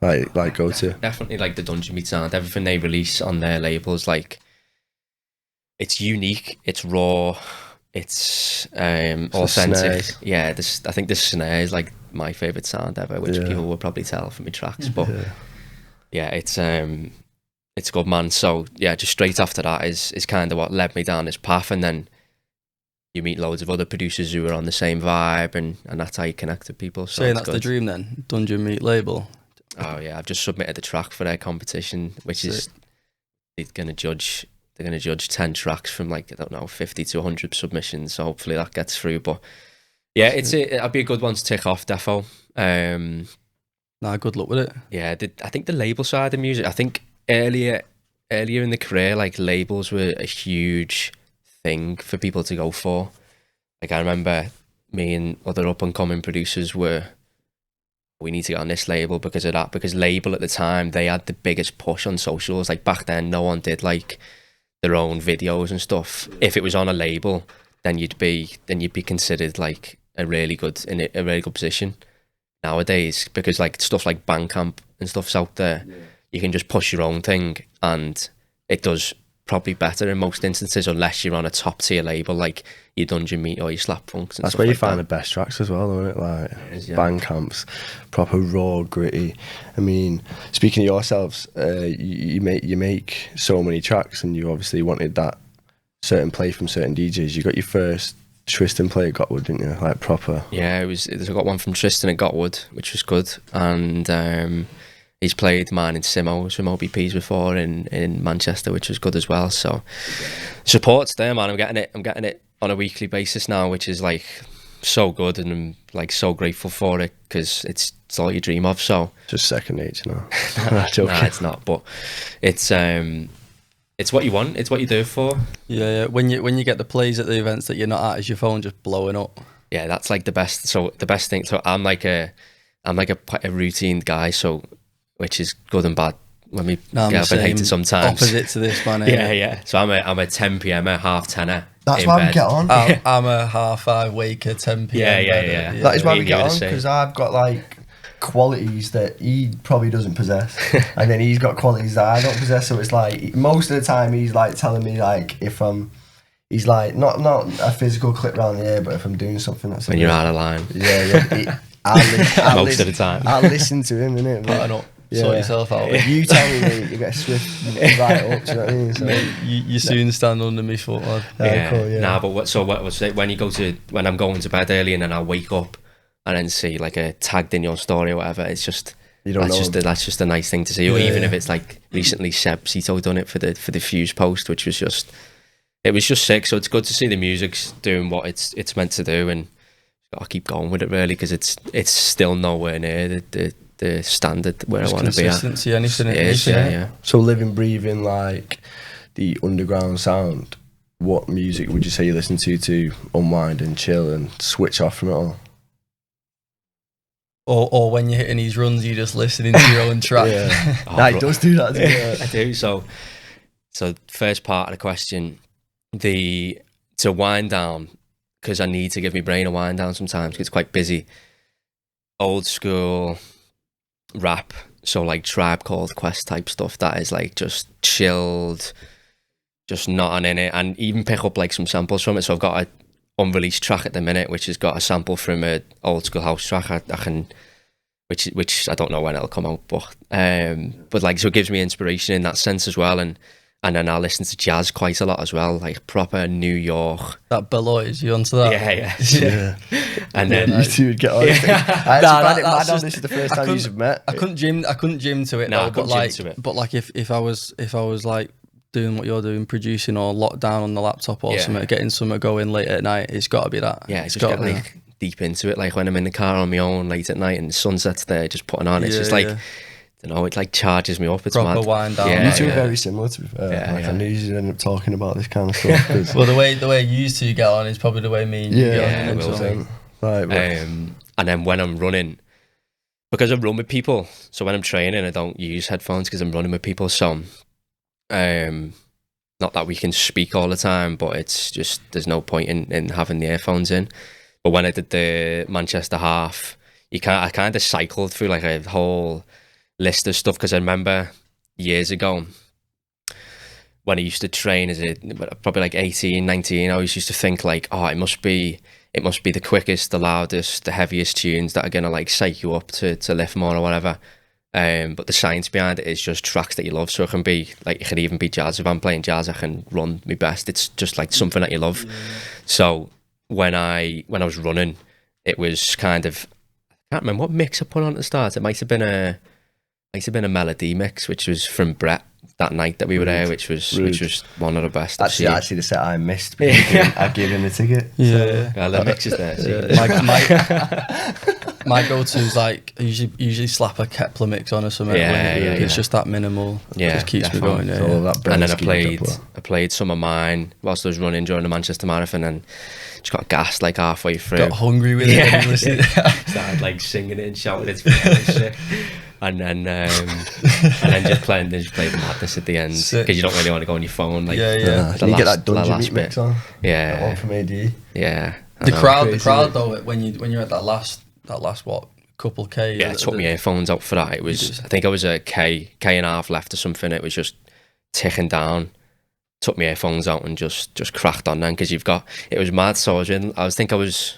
Like go to? Definitely like the Dungeon Meat sound. Everything they release on their labels, like, it's unique, it's raw, it's authentic. Yeah, I think the snare is like my favourite sound ever, which people will probably tell from my tracks. But yeah, it's good, man. So yeah, just straight after that is kind of what led me down this path, and then you meet loads of other producers who are on the same vibe, and that's how you connect with people. So that's good. The dream then, Dungeon Meat label. Oh yeah, I've just submitted the track for their competition, which is they're gonna judge 10 tracks from like, I don't know, 50 to 100 submissions. So hopefully that gets through. But yeah, it'll be a good one to tick off, defo. Good luck with it. Yeah, I think the label side of music, I think earlier in the career, like labels were a huge thing for people to go for. Like I remember me and other up and coming producers we need to get on this label because of that, because label at the time, they had the biggest push on socials. Like back then, no one did like their own videos and stuff. If it was on a label, then you'd be considered like in a really good position. Nowadays, because like stuff like Bandcamp and stuff's out there, you can just push your own thing, and it does probably better in most instances, unless you're on a top tier label like your Dungeon Meat or your Slap Funks. And that's where you find the best tracks as well, isn't it? Like Bandcamp's proper raw, gritty. I mean, speaking of yourselves, you make so many tracks, and you obviously wanted that certain play from certain DJs. You got your first Tristan play at Gotwood, didn't you? Like proper. Yeah, I got one from Tristan at Gotwood, which was good, and he's played mine in Simo's from OBPs before in Manchester, which was good as well. So support's there, man. I'm getting it on a weekly basis now, which is like so good, and I'm like so grateful for it because it's all you dream of. So just second nature now. Nah, it's not, but it's what you want. It's what you do it for. Yeah. When you get the plays at the events that you're not at, is your phone just blowing up? Yeah, that's like the best. So the best thing. So I'm like a routine guy. So. Which is good and bad. When we get up and hate it sometimes. Opposite to this, man. Yeah. So I'm a 10 p.m, half 10er. That's in why bed. we get on. I'm a 5:30 waker, 10 p.m. Yeah. That is why Me we and get you are on, the same. because I've got like qualities that he probably doesn't possess, and then he's got qualities that I don't possess. So it's like most of the time he's like telling me like he's like not a physical clip round the ear, but if I'm doing something that's When you're out of line. Most of the time. I'll listen to him, innit? Pattern up. Sort yourself out. If you tell me, mate, you get a swift right up. Do you know what I mean? So, Mate, you soon stand under me foot, lad. cool, yeah. Nah, but when I'm going to bed early and then I wake up and then see like a tagged in your story or whatever, it's just that's just a nice thing to see. Or even if it's like recently Seb Cito done it for the Fuse post, which was just sick. So it's good to see the music's doing what it's meant to do, and I'll keep going with it really, because it's still nowhere near the standard where I want to be at. Consistency, anything. Yeah. So living, breathing like the underground sound. What music would you say you listen to unwind and chill and switch off from it all? Or when you're hitting these runs, you're just listening to your own track. He does do that. I do. So first part of the question, to wind down, because I need to give my brain a wind down sometimes. It's quite busy. Old school rap, so like Tribe Called Quest type stuff, that is like just chilled, just nothing in it, and even pick up like some samples from it. So I've got a unreleased track at the minute which has got a sample from a old school house track. I can which I don't know when it'll come out, but like, so it gives me inspiration in that sense as well. And then I listen to jazz quite a lot as well, like proper New York. That Beloit, you onto that? Yeah. And then you two would get on. I actually find it mad on this is the first time you've met. I couldn't gym to it. No, though, I couldn't gym to it. But like if I was like doing what you're doing, producing or locked down on the laptop or something, getting something going late at night, it's got to be that. Yeah, it's got to be like deep into it. Like when I'm in the car on my own late at night and the sunset's there, just putting on. It's just like, I don't know, it like charges me up. It's proper mad. wind down. You two are very similar, to be fair. I knew you'd end up talking about this kind of stuff. Well, the way you two get on is probably the way me and you get on. Yeah, right. And then when I'm running, because I run with people, so when I'm training, I don't use headphones because I'm running with people. So, not that we can speak all the time, but it's just there's no point in having the earphones in. But when I did the Manchester half, I kind of cycled through like a whole list of stuff, because I remember years ago when I used to train as probably like 18, 19, I always used to think like, oh, it must be the quickest, the loudest, the heaviest tunes that are gonna like psych you up to lift more or whatever. But the science behind it is just tracks that you love. So it can be like, it could even be jazz. If I'm playing jazz, I can run my best. It's just like something that you love. So when I was running, it was kind of, I can't remember what mix I put on at the start. It might have been a melody mix, which was from Brett that night that we were there, which was one of the best. Actually the set I missed. I gave him the ticket. Yeah. Well, the mix is there. My go-to is like I usually slap a Kepler mix on or something. It's just that minimal. Yeah, it just keeps me going. And then I played some of mine whilst I was running during the Manchester Marathon, and just got gassed like halfway through. Got hungry with it. Started like singing it and shouting. It's really sick. And then just play the madness at the end, because you don't really want to go on your phone. Like, you get that Dungeon Meat mix on. Yeah, that one from AD. Yeah, the crowd though, when you're at that last what couple K. Yeah, I took my earphones out for that. It was, I think I was a K and a half left or something. It was just ticking down. Took my earphones out and just cracked on then, because it was mad. So I was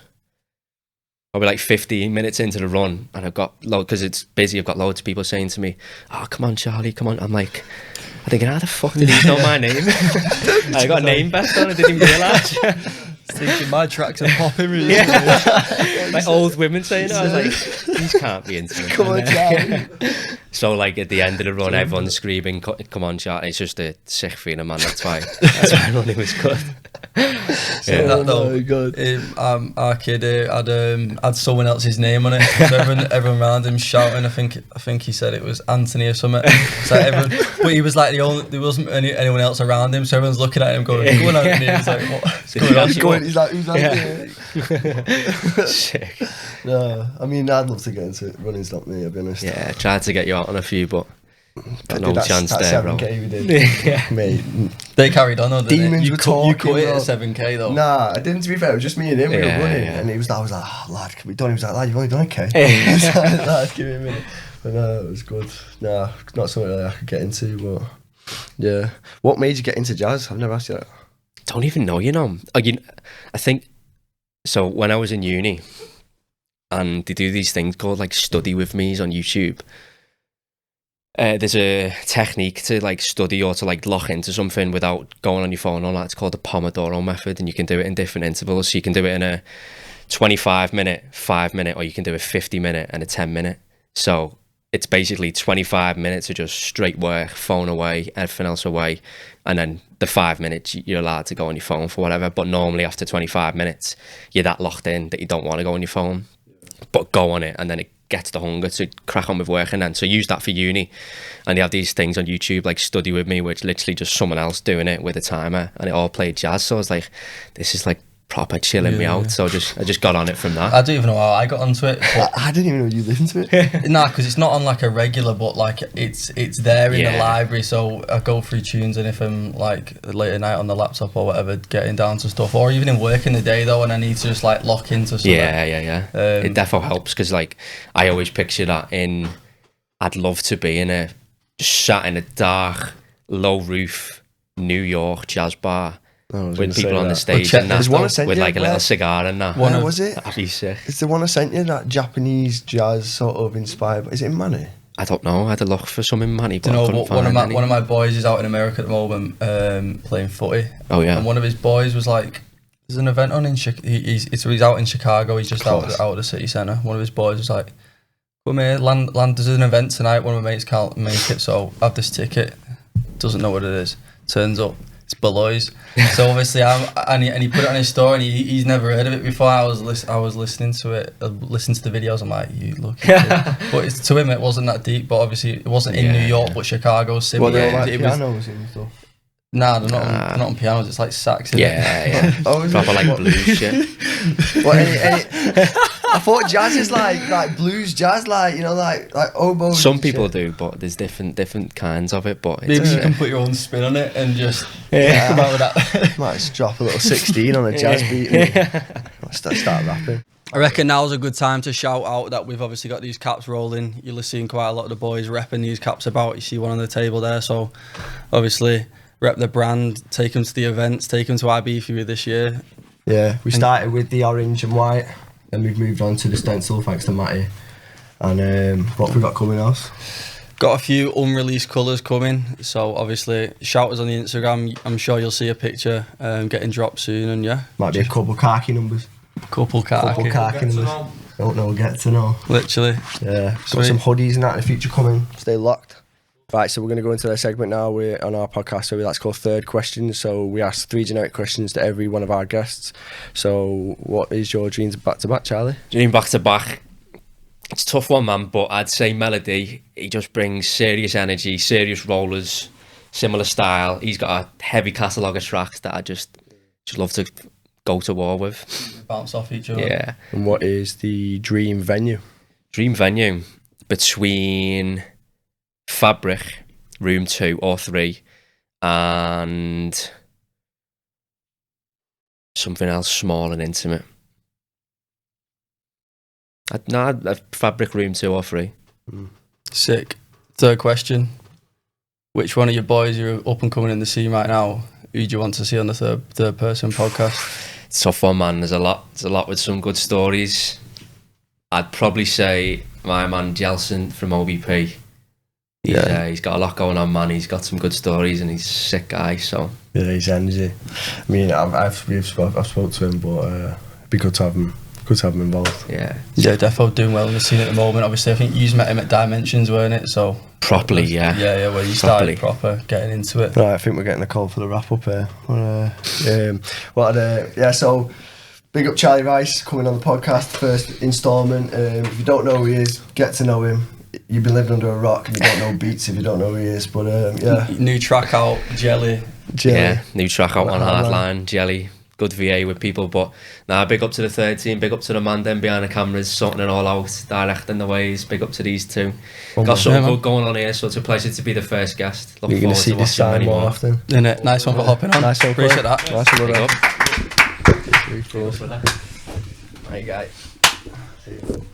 probably like 15 minutes into the run, and I've got because it's busy, I've got loads of people saying to me, oh, come on, Charlie, come on. I'm like, I'm thinking, how the fuck did he know my name? I got a name vest on, I didn't even realise. Thinking my tracks are popping really. Like old women saying it. I was like, these can't be into me. Come on, Charlie. So like at the end of the run, everyone's screaming, come on, Charlie. It's just a sick feeling, man. That's why running was good. My God. Our kid had someone else's name on it, so everyone around him shouting. I think he said it was Anthony or something. So but he was like there wasn't anyone else around him, so everyone's looking at him going, "Go on, Anthony." He's like, "What's going on?" He's like, "Who's Anthony?" Sick. No, I mean, I'd love to get into it. Running's not me, I'll be honest. Yeah, I tried to get you out on a few, but Got no chance there, bro. 7K we did. Yeah. Mate. They carried on, though, didn't Demons they? were You talking, cut it bro. at 7K, though. Nah, I didn't, to be fair. It was just me and him. We were Yeah, running. yeah. And I was like, oh, lad, can we done? He was like, lad, you've only done a K. I was like, lad, give me a minute. But no, it was good. Nah, not something that I could get into, but yeah. What made you get into jazz? I've never asked you that. Don't even know, you know. I think, so when I was in uni, and they do these things called like study with me's on YouTube. There's a technique to like study or to like lock into something without going on your phone and all that. It's called the Pomodoro method, and you can do it in different intervals. So you can do it in a 25-minute, 5-minute, or you can do a 50-minute and a 10-minute. So it's basically 25 minutes of just straight work, phone away, everything else away, and then the 5 minutes you're allowed to go on your phone for whatever. But normally after 25 minutes, you're that locked in that you don't want to go on your phone, but go on it, and then it gets the hunger to crack on with work. And then so use that for uni, and they have these things on YouTube like Study With Me, which literally just someone else doing it with a timer, and it all played jazz. So I was like, this is like proper chilling me out. So I just got on it from that. I don't even know how I got onto it. But I didn't even know you listened to it. nah, because it's not on like a regular, but like it's there in the Yeah. library. So I go through tunes, and if I'm like late at night on the laptop or whatever, getting down to stuff, or even in work in the day though, and I need to just like lock into something. Yeah. It defo helps, because like I always picture that in, I'd love to be in a, just sat in a dark, low roof New York jazz bar with people on the stage and There's that, one I sent with you, like a little where- cigar and that. Where was it? That'd be sick. It's the one I sent you, that Japanese jazz sort of inspired. Is it in Manny? I don't know. I had to look for some in money, but You I know, couldn't one of find any. my boys is out in America at the moment, playing footy. Oh yeah. And one of his boys was like, "There's an event on in he's out in Chicago. He's just out of the city centre." One of his boys was like, "Come here, land. There's an event tonight. One of my mates can't make it, so have this ticket." Doesn't know what it is. Turns up, it's Beloy's. So obviously, and he put it on his story, and he's never heard of it before. I was listening to it, listening to the videos. I'm like, you look. But to him, it wasn't that deep. But obviously, it wasn't in New York, but Chicago's similar. Well, they're like it was, pianos and stuff. nah, they're not on pianos. It's like sax. Yeah. Oh, is Proper it? like blues shit. What, I thought jazz is like blues jazz, like, you know, like oboes. Some and people shit. do, but there's different kinds of it. But Maybe it's, you can put your own spin on it and just Yeah. come out with that. Might just drop a little 16 on a jazz beat and start rapping. I reckon now's a good time to shout out that we've obviously got these caps rolling. You'll see quite a lot of the boys repping these caps about. You see one on the table there. So obviously rep the brand, take them to the events, take them to IB this year. Yeah, we started with the orange and white, then we've moved on to the stencil thanks to Matty. And what have we got coming else? Got a few unreleased colours coming. So obviously shout us on the Instagram. I'm sure you'll see a picture getting dropped soon, and yeah. Might be a couple khaki numbers. Couple khaki. numbers. Don't know, get to know. Literally. Yeah, got Sweet. some hoodies and that in the future coming. Stay locked. Right, so we're going to go into the segment now. We're on our podcast, so that's called Third Questions. So we ask 3 generic questions to every one of our guests. So what is your dreams back to back, Charlie? Dream back to back. It's a tough one, man, but I'd say Melody. He just brings serious energy, serious rollers, similar style. He's got a heavy catalogue of tracks that I just love to go to war with. Bounce off each other. Yeah. And what is the dream venue? Dream venue between Fabric, Room 2 or 3, and something else small and intimate. Fabric, Room 2 or 3. Sick. Third question. Which one of your boys are up and coming in the scene right now? Who do you want to see on the third person podcast? It's a tough one, man. There's a lot with some good stories. I'd probably say my man Jelson from OBP. He's got a lot going on, man. He's got some good stories and he's a sick guy. So Yeah, he's energy. I mean, I've spoke to him, but it'd be good to have him. Good to have him involved. yeah, Defo doing well in the scene at the moment. Obviously, I think you met him at Dimensions, weren't it? So properly, yeah. yeah, where you started proper getting into it. Right, I think we're getting a call for the wrap up here. So big up Charlie Rice coming on the podcast, first instalment. If you don't know who he is, get to know him. You've been living under a rock and you don't know Beats if you don't know who he is. But New track out, Jelly. Yeah, new track out on Hardline, Jelly. good VA with people. But nah, big up to the third team, big up to the man then behind the cameras, sorting it all out, directing the ways. Big up to these two. Got something good going on here, so it's a pleasure to be the first guest. Look You're going to see this sign more often. Innit? Nice one for hopping on. Nice one, appreciate that. Nice one, Big brother. up. Right, guys. See you.